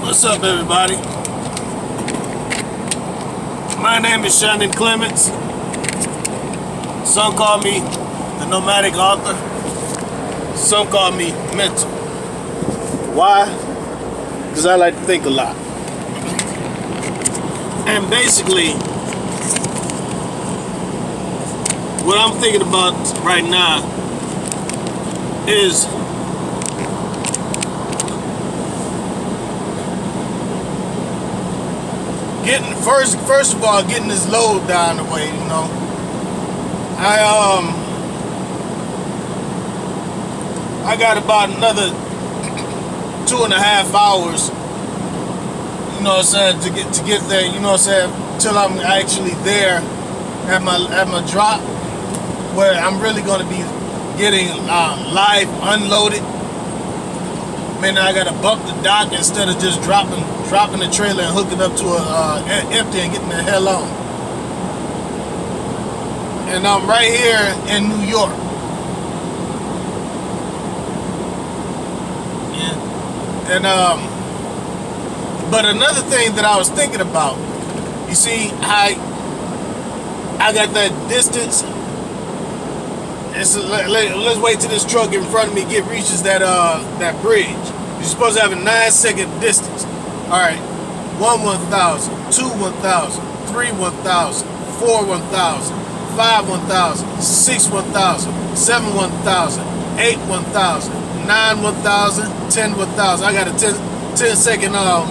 What's up, everybody? My name is Shannon Clements. Some call me the nomadic author. Some call me mental. Why? Because I like to think a lot. And basically, what I'm thinking about right now is getting first of all, getting this load down the way, you know. I got about another 2.5 hours, you know what I'm saying, to get there, you know what I'm saying, till I'm actually there at my drop, where I'm really gonna be getting live unloaded. Man, I gotta bump the dock instead of just dropping the trailer and hooking up to a empty and getting the hell on. And I'm right here in New York. Yeah. And but another thing that I was thinking about, you see, I got that distance. Let's wait till this truck in front of me reaches that bridge. You're supposed to have a 9-second distance. All right, 1 1,000, 2 1,000, 3 1,000, 4 1,000, 5 1,000, 6 1,000, 7 1,000, 8 1,000, 9 1,000, 10 1,000. I got a 10 second I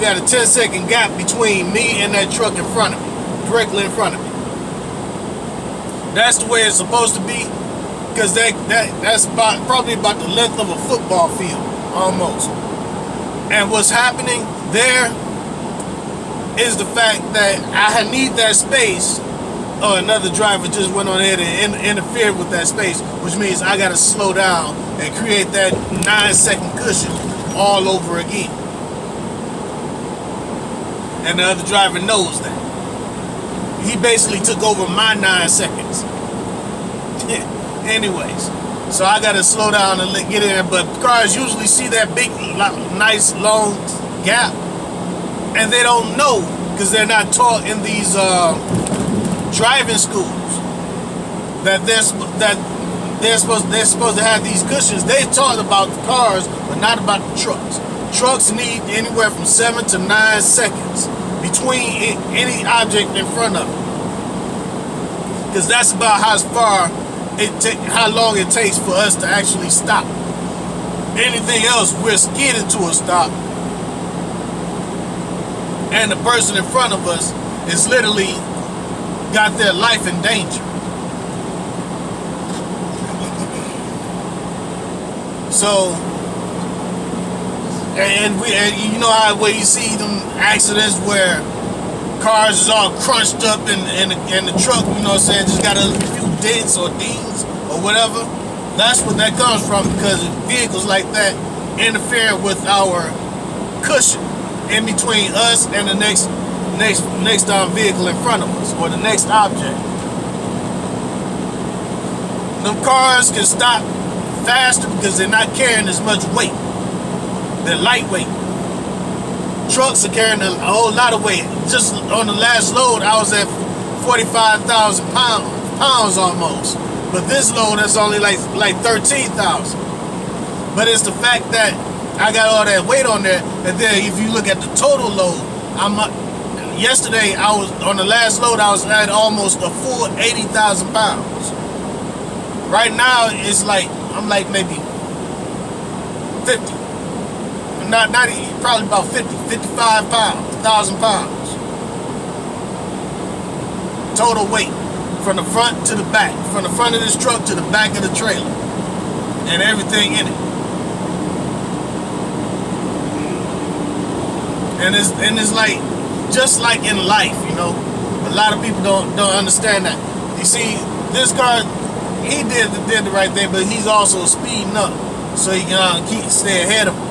got a 10-second gap between me and that truck in front of me. Directly in front of me. That's the way it's supposed to be, because that's probably about the length of a football field, almost. And what's happening there is the fact that I need that space. Oh, another driver just went on ahead and interfered with that space, which means I got to slow down and create that 9-second cushion all over again. And the other driver knows that. He basically took over my 9 seconds. Anyways, so I gotta slow down and get in there. But cars usually see that big, nice, long gap, and they don't know, because they're not taught in these driving schools that they're supposed to have these cushions. They taught about the cars, but not about the trucks. Trucks need anywhere from 7 to 9 seconds between any object in front of it, because that's about how long it takes for us to actually stop. Anything else, we're skidding to a stop, and the person in front of us is literally got their life in danger. So, and you know how where you see them accidents where cars is all crunched up and the truck, you know what I'm saying, just got a few dents or dings or whatever. That's what that comes from, because vehicles like that interfere with our cushion in between us and the next vehicle in front of us, or the next object. Them cars can stop faster because they're not carrying as much weight. They're lightweight. Trucks are carrying a whole lot of weight. Just on the last load, I was at 45,000 pounds almost. But this load is only like 13,000. But it's the fact that I got all that weight on there, and then if you look at the total load, yesterday I was on the last load, I was at almost a full 80,000 pounds. Right now it's like I'm like maybe 50. Not probably about 55 pounds, 1,000 pounds. Total weight from the front to the back, from the front of this truck to the back of the trailer, and everything in it. And it's like, just like in life, you know, a lot of people don't understand that. You see, this car, he did the right thing, but he's also speeding up so he can stay ahead of him.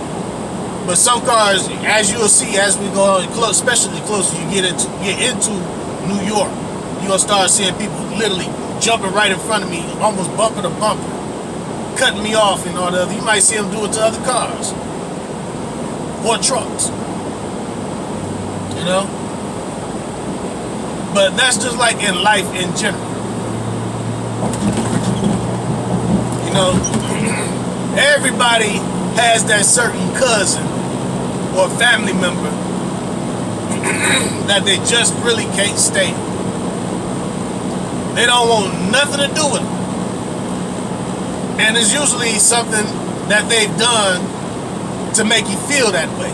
But some cars, as you'll see as we go on, especially closer you get into New York, you're gonna start seeing people literally jumping right in front of me, almost bumper to bumper, cutting me off and all the other. You might see them do it to other cars or trucks. You know? But that's just like in life in general. You know, everybody has that certain cousin or family member that they just really can't stand. They don't want nothing to do with it. And it's usually something that they've done to make you feel that way.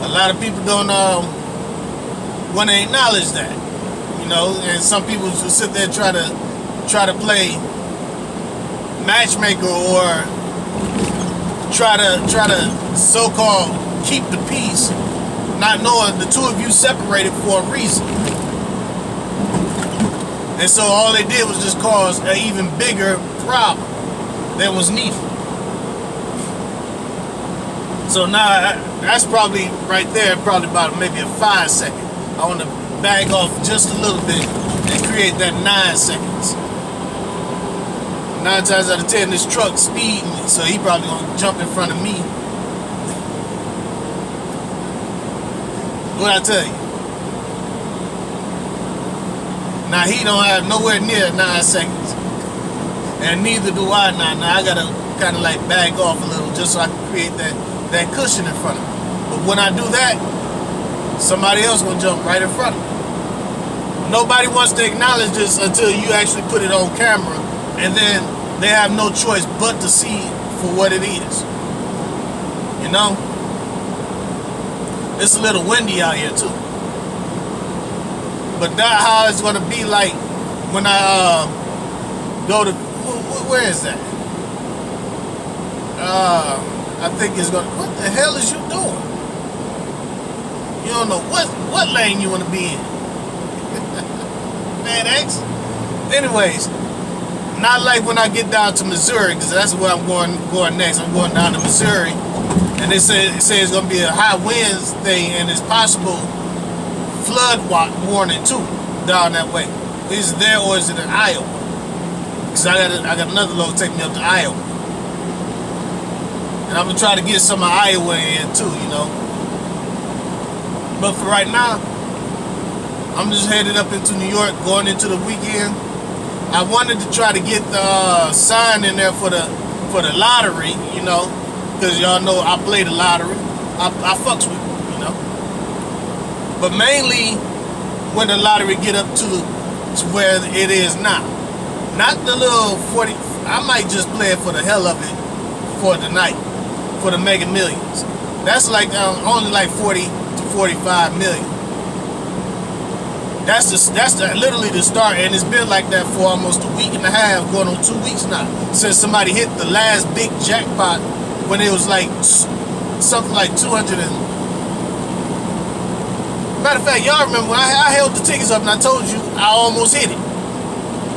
A lot of people don't want to acknowledge that, you know, and some people just sit there and try to play matchmaker or try to so-called keep the peace, not knowing the two of you separated for a reason. And so all they did was just cause an even bigger problem than was needed. So now that's probably right there, probably about maybe a 5 second. I want to back off just a little bit and create that 9 seconds. 9 times out of 10, this truck speeding, so he probably gonna jump in front of me. What I tell you? Now he don't have nowhere near 9 seconds, and neither do I now. Now I gotta kind of like back off a little just so I can create that cushion in front of me. But when I do that, somebody else gonna jump right in front of me. Nobody wants to acknowledge this until you actually put it on camera, and then they have no choice but to see it for what it is. You know? It's a little windy out here too. But that's how it's gonna be like when I go to, where is that? I think it's gonna, what the hell is you doing? You don't know what lane you wanna be in. Man X. Anyways, not like when I get down to Missouri, because that's where I'm going next. I'm going down to Missouri, and they say it's gonna be a high winds thing, and it's possible flood warning too down that way. Is it there or is it in Iowa? Because I got another load take me up to Iowa, and I'm gonna try to get some of Iowa in too, you know. But for right now, I'm just headed up into New York, going into the weekend. I wanted to try to get the sign in there for the lottery, you know, because y'all know I play the lottery. I fucks with it, you know. But mainly when the lottery get up to where it is now. Not the little 40, I might just play it for the hell of it for the night, for the Mega Millions. That's like only like 40 to 45 million. That's literally the start, and it's been like that for almost a week and a half, going on 2 weeks now, since somebody hit the last big jackpot when it was like something like 200 and... Matter of fact, y'all remember when I held the tickets up and I told you I almost hit it.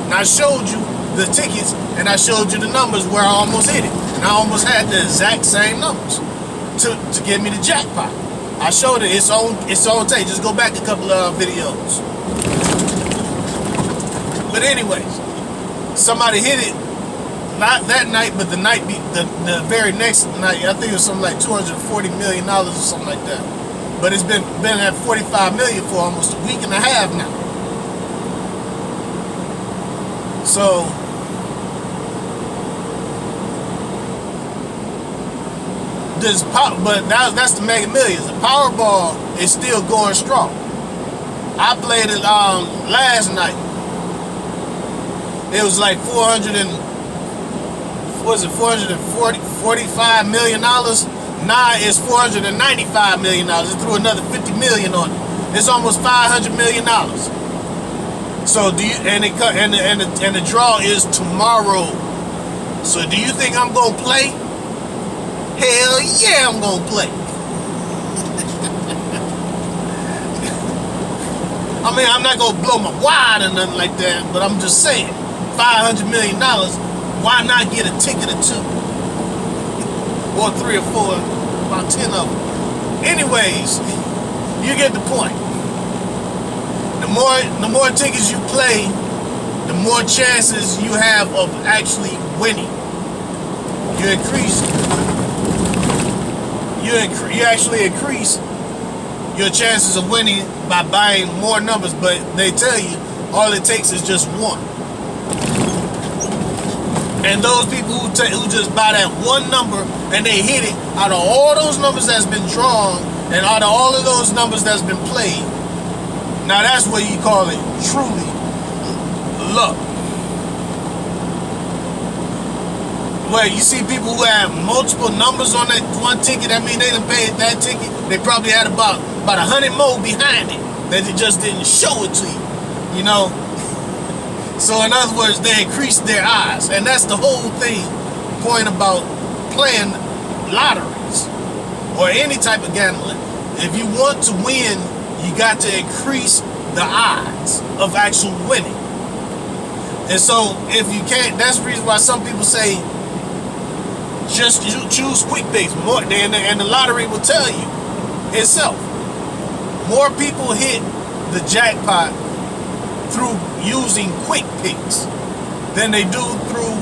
And I showed you the tickets and I showed you the numbers where I almost hit it. And I almost had the exact same numbers to give me the jackpot. I showed it. It's on tape. Just go back a couple of videos. But anyways, somebody hit it, not that night, but the night, the very next night. I think it was something like $240 million or something like that. But it's been at 45 million for almost a week and a half now. So but that's the Mega Millions. The Powerball is still going strong. I played it last night. It was like $445 million. Now it's $495 million. It threw another $50 million on it. It's almost $500 million. So do you? And the draw is tomorrow. So do you think I'm gonna play? Hell yeah, I'm gonna play. I mean, I'm not gonna blow my wad or nothing like that, but I'm just saying, $500 million. Why not get a ticket or two? Or 3 or 4, about 10 of them. Anyways, you get the point. The more tickets you play, the more chances you have of actually winning. You actually increase your chances of winning by buying more numbers, but they tell you all it takes is just one. And those people who just buy that one number and they hit it, out of all those numbers that's been drawn and out of all of those numbers that's been played, now that's what you call it truly luck. Where you see people who have multiple numbers on that one ticket, that means they done paid that ticket. They probably had about 100 more behind it that they just didn't show it to you, you know? So in other words, they increased their odds. And that's the whole point about playing lotteries or any type of gambling. If you want to win, you got to increase the odds of actual winning. And so if you can't, that's the reason why some people say just choose quick picks. And the lottery will tell you itself. More people hit the jackpot through using quick picks than they do through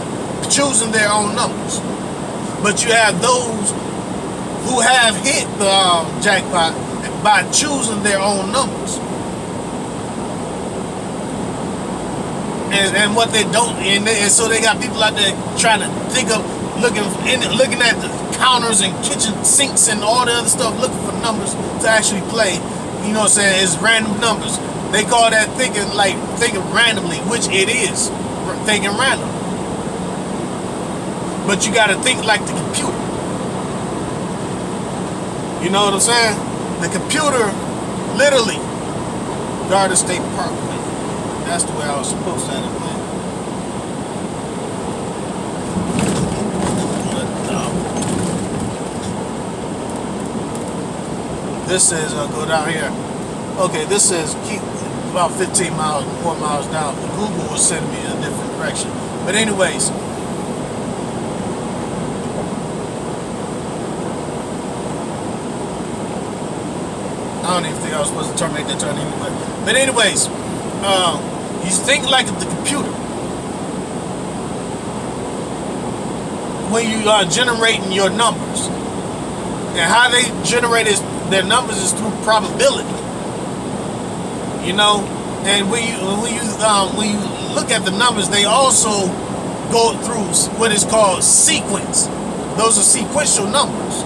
choosing their own numbers. But you have those who have hit the jackpot by choosing their own numbers. And what they don't, and so they got people out there trying to think of looking at the counters and kitchen sinks and all the other stuff, looking for numbers to actually play. You know what I'm saying? It's random numbers. They call that thinking randomly, which it is, thinking random. But you got to think like the computer. You know what I'm saying? The computer, literally, Garden State Parkway. That's the way I was supposed to have it. This says go down here. Okay, this says keep about 15 miles, more miles down. Google will send me a different direction. But anyways, I don't even think I was supposed to terminate that turn anyway. But anyways, you think like the computer. When you are generating your numbers. And how they generate their numbers is through probability. You know, and when you look at the numbers, they also go through what is called sequence. Those are sequential numbers.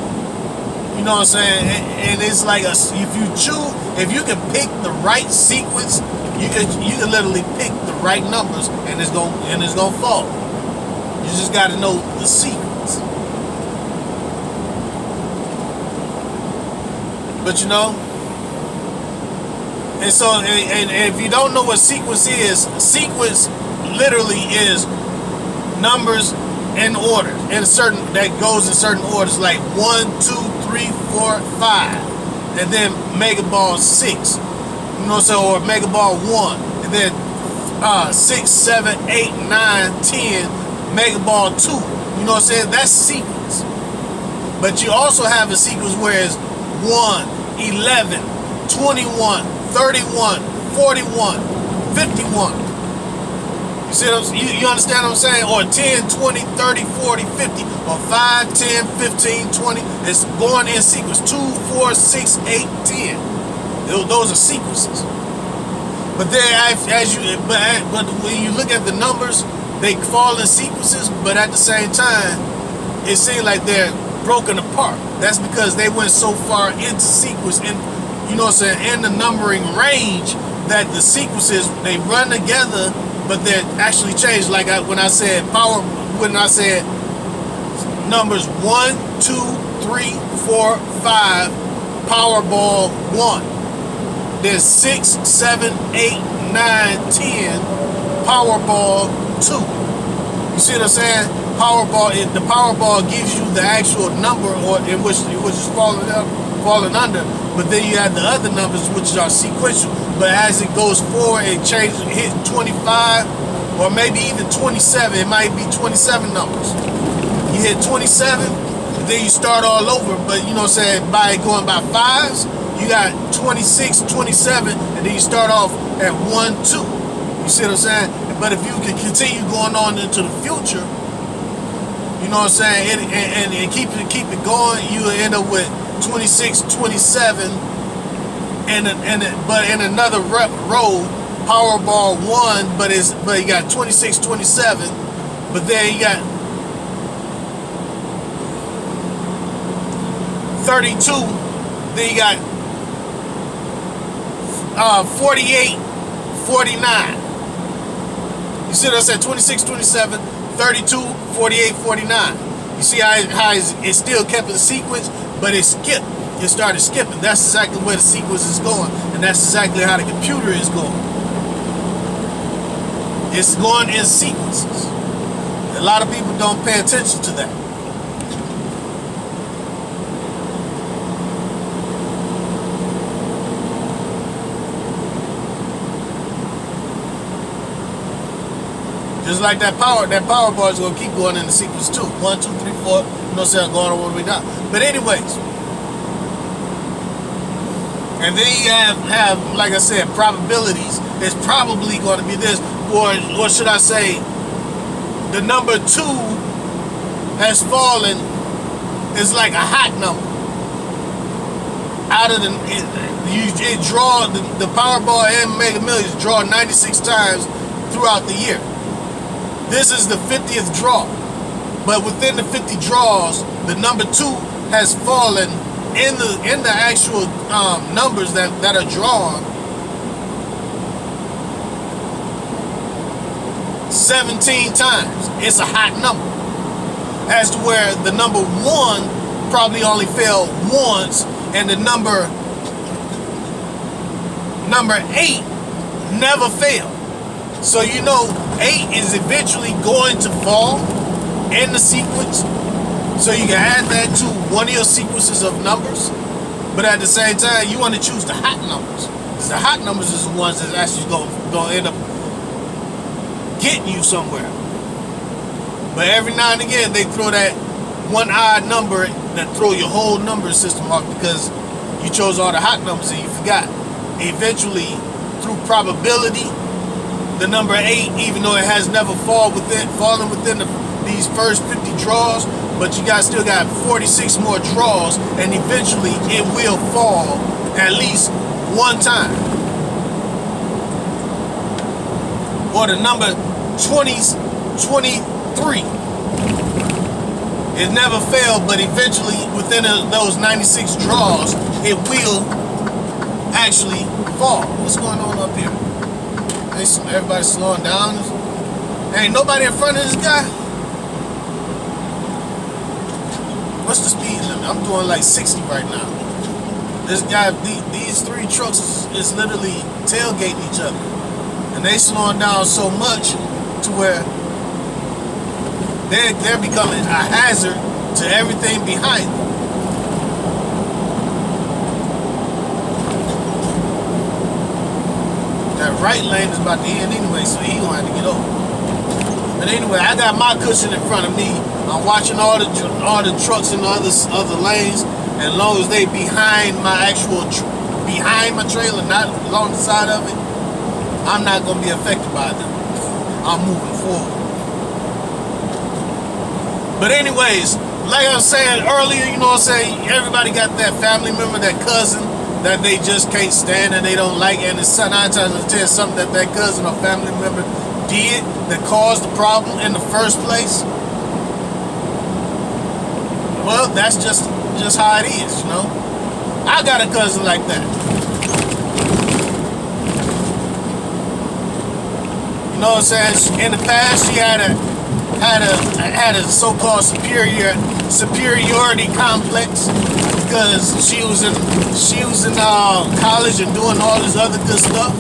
You know what I'm saying? And it's like if you can pick the right sequence, you can literally pick the right numbers, and it's gonna fall. You just got to know the sequence. But you know. And so, and if you don't know what sequence literally is numbers in order, that goes in certain orders, like 1, 2, 3, 4, 5, and then Mega Ball 6, you know, so or Mega Ball 1, and then 6, 7, 8, 9, 10, Mega Ball 2. You know what I'm saying? That's sequence. But you also have a sequence where it's 1, 11, 21. 31, 41, 51. You see you understand what I'm saying? Or 10, 20, 30, 40, 50, or 5, 10, 15, 20. It's going in sequence. 2, 4, 6, 8, 10. Those are sequences. But then but when you look at the numbers, they fall in sequences, but at the same time, it seems like they're broken apart. That's because they went so far into sequence you know what I'm saying, in the numbering range that the sequences, they run together, but they're actually changed. Like when I said numbers 1, 2, 3, 4, 5, Powerball 1. Then 6, 7, 8, 9, 10, Powerball 2. You see what I'm saying? The Powerball gives you the actual number or in which is falling under. But then you have the other numbers which are sequential. But as it goes forward, it changes, hit 25 or maybe even 27. It might be 27 numbers. You hit 27, then you start all over. But you know what I'm saying, by going by fives, you got 26, 27, and then you start off at 1, 2. You see what I'm saying? But if you can continue going on into the future, You know what I'm saying? And keep it going. You end up with 26, 27, but in another row, Powerball 1, but you got 26, 27, but then you got 32, then you got 48, 49. You see what I said? 26, 27, 32, 48, 49. You see how it still kept in sequence, but it skipped. It started skipping. That's exactly where the sequence is going, and that's exactly how the computer is going. It's going in sequences. A lot of people don't pay attention to that. Just like that power bar is gonna keep going in the sequence too. 1, 2, 3, 4. You know, so going all the way down. But anyways, and then you have like I said, probabilities. It's probably going to be this, or should I say, the number 2 has fallen. Is like a hot number. Out of the Powerball and Mega Millions draw 96 times throughout the year. This is the 50th draw, but within the 50 draws, the number 2 has fallen in the actual numbers that are drawn 17 times. It's a hot number. As to where the number 1 probably only fell once, and the number 8 never failed. So you know 8 is eventually going to fall in the sequence. So you can add that to one of your sequences of numbers. But at the same time, you want to choose the hot numbers. Because the hot numbers is the ones that's actually going to end up getting you somewhere. But every now and again, they throw that one odd number that throw your whole number system off because you chose all the hot numbers and you forgot. Eventually, through probability, the number 8, even though it has never fallen within these first 50 draws, but you still got 46 more draws, and eventually it will fall at least one time. Or the number 23. It never failed, but eventually within those 96 draws, it will actually fall. What's going on up here? Everybody's slowing down. Ain't nobody in front of this guy. What's the speed limit? I'm doing like 60 right now. This guy, these 3 trucks is literally tailgating each other, and they slowing down so much to where they're becoming a hazard to everything behind them. That right lane is about to end anyway, so he gonna have to get over. But anyway, I got my cushion in front of me. I'm watching all the trucks in the other lanes, and as long as they behind my trailer, not along the side of it, I'm not gonna be affected by them. I'm moving forward. But anyways, like I was saying earlier, you know what I'm saying, everybody got that family member, that cousin that they just can't stand and they don't like, and it's 9 times out of 10 something that cousin or family member did that caused the problem in the first place. Well, that's just how it is, you know. I got a cousin like that. You know what I'm saying? In the past, she had a so-called superiority complex because she was in college and doing all this other good stuff.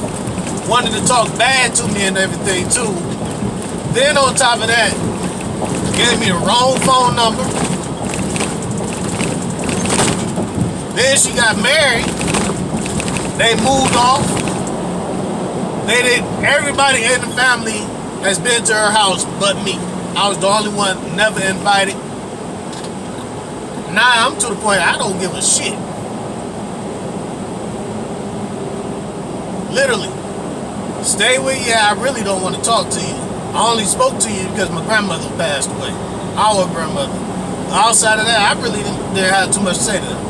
Wanted to talk bad to me and everything too. Then on top of that, gave me the wrong phone number. Then she got married. They moved off. Everybody in the family has been to her house but me. I was the only one never invited. Now I'm to the point I don't give a shit. Literally. Stay where you at. I really don't want to talk to you. I only spoke to you because my grandmother passed away. our grandmother. Outside of that, I really didn't have too much to say to them.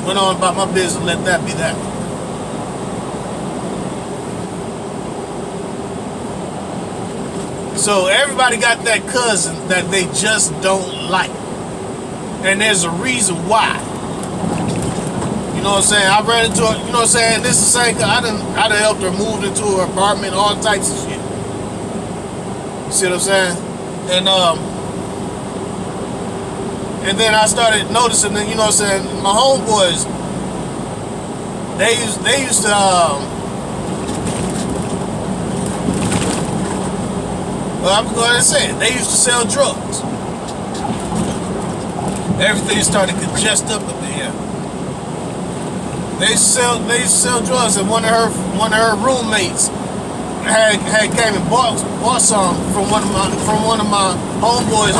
Went on about my business and let that be that. So everybody got that cousin that they just don't like. And there's a reason why. You know what I'm saying? I ran into her, you know what I'm saying? This is the same, I done helped her move into her apartment, all types of shit. You see what I'm saying? And then I started noticing that, you know what I'm saying, my homeboys, they used to well, I'm going to say it, they used to sell drugs. Everything started to congest up in here. They used to sell drugs, and one of her roommates had came and bought some from one of my homeboys,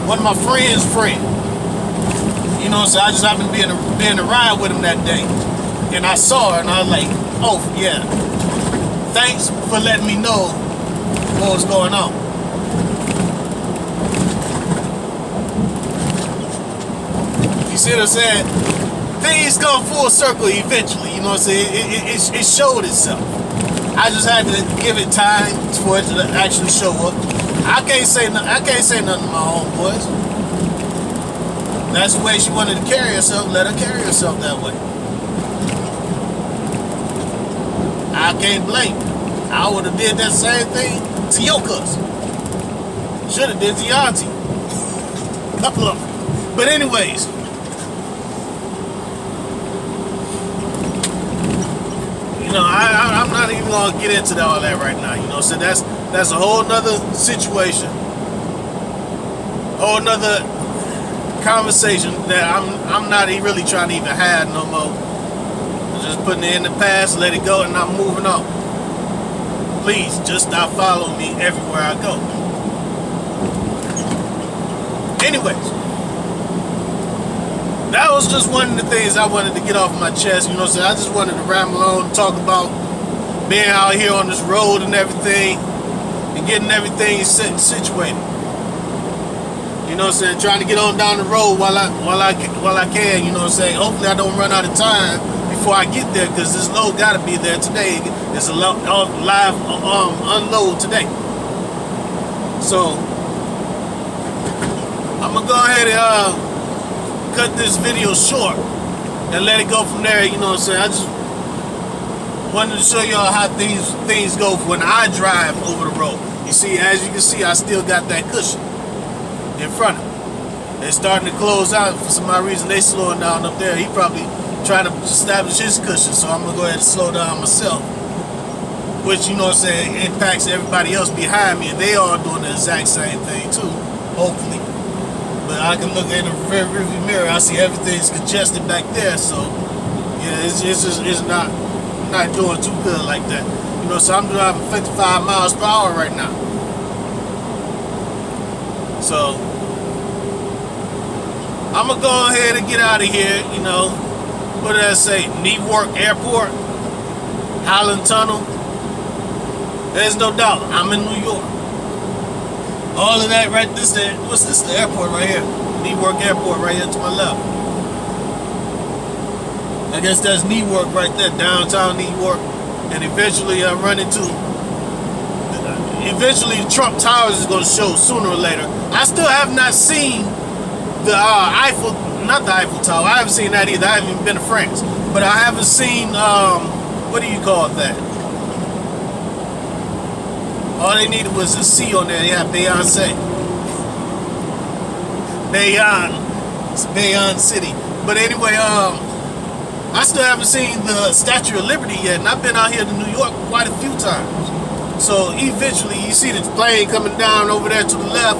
one of my friends' friend. You know, so I just happened to be in a ride with him that day, and I saw her, and I was like, oh yeah, thanks for letting me know what was going on. You see what I'm saying? Things come full circle eventually, you know what I'm saying? It showed itself. I just had to give it time for it to actually show up. I can't say nothing to my homeboys. That's the way she wanted to carry herself. Let her carry herself that way. I can't blame her. I would have did that same thing to your cousin. Should have did to your auntie. Couple of them. But anyways, you know, I'm not even gonna get into all that right now. You know, so that's a whole nother situation, whole nother conversation that I'm not really trying to even have no more. I'm just putting it in the past, let it go, and I'm moving on. Please just stop following me everywhere I go. Anyways, that was just one of the things I wanted to get off my chest. You know what I'm saying? I just wanted to ramble on, talk about being out here on this road and everything, and getting everything situated. You know what I'm saying? Trying to get on down the road while I can. You know what I'm saying? Hopefully I don't run out of time before I get there, because this load got to be there today. It's a live unload today. So I'm gonna go ahead and cut this video short and let it go from there. You know what I'm saying? I just wanted to show y'all how things go when I drive over the road. You see, as you can see, I still got that cushion in front of me. They're starting to close out. For some odd reason, they slowing down up there. He probably trying to establish his cushion, so I'm gonna go ahead and slow down myself, which, you know what I'm saying, impacts everybody else behind me, and they all doing the exact same thing too, hopefully. But I can look in the rearview mirror, I see everything's congested back there, so yeah, it's not doing too good like that. You know, so I'm driving 55 miles per hour right now. So I'm gonna go ahead and get out of here. You know, what did I say? Newark Airport, Highland Tunnel. There's no doubt I'm in New York. All of that right there. What's this? The airport right here. Newark Airport right here to my left. I guess that's Newark right there, downtown Newark. And eventually I run into. Eventually Trump Towers is going to show sooner or later. I still have not seen the not the Eiffel Tower. I haven't seen that either. I haven't even been to France. But I haven't seen, what do you call that? All they needed was a C on there. Yeah, Beyonce. Bayonne. It's Bayonne City. But anyway, I still haven't seen the Statue of Liberty yet. And I've been out here to New York quite a few times. So eventually, you see the plane coming down over there to the left.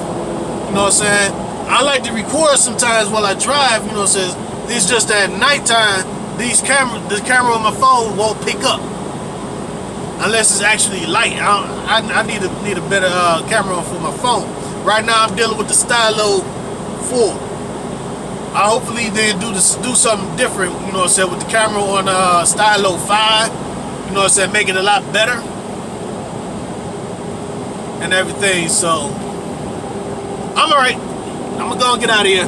You know what I'm saying? I like to record sometimes while I drive. You know what I'm saying? It's just that at nighttime, the camera on my phone won't pick up. Unless it's actually light. I need a better camera for my phone. Right now I'm dealing with the Stylo 4. Hopefully they do something different, you know what I'm saying, with the camera on Stylo 5. You know what I'm saying, make it a lot better. and everything. So I'm all right. I'm gonna go and get out of here.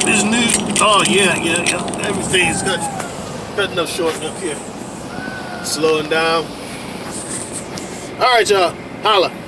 This new, oh yeah. Everything's good. Cutting up short up here. Slowing down. All right, y'all. Holla.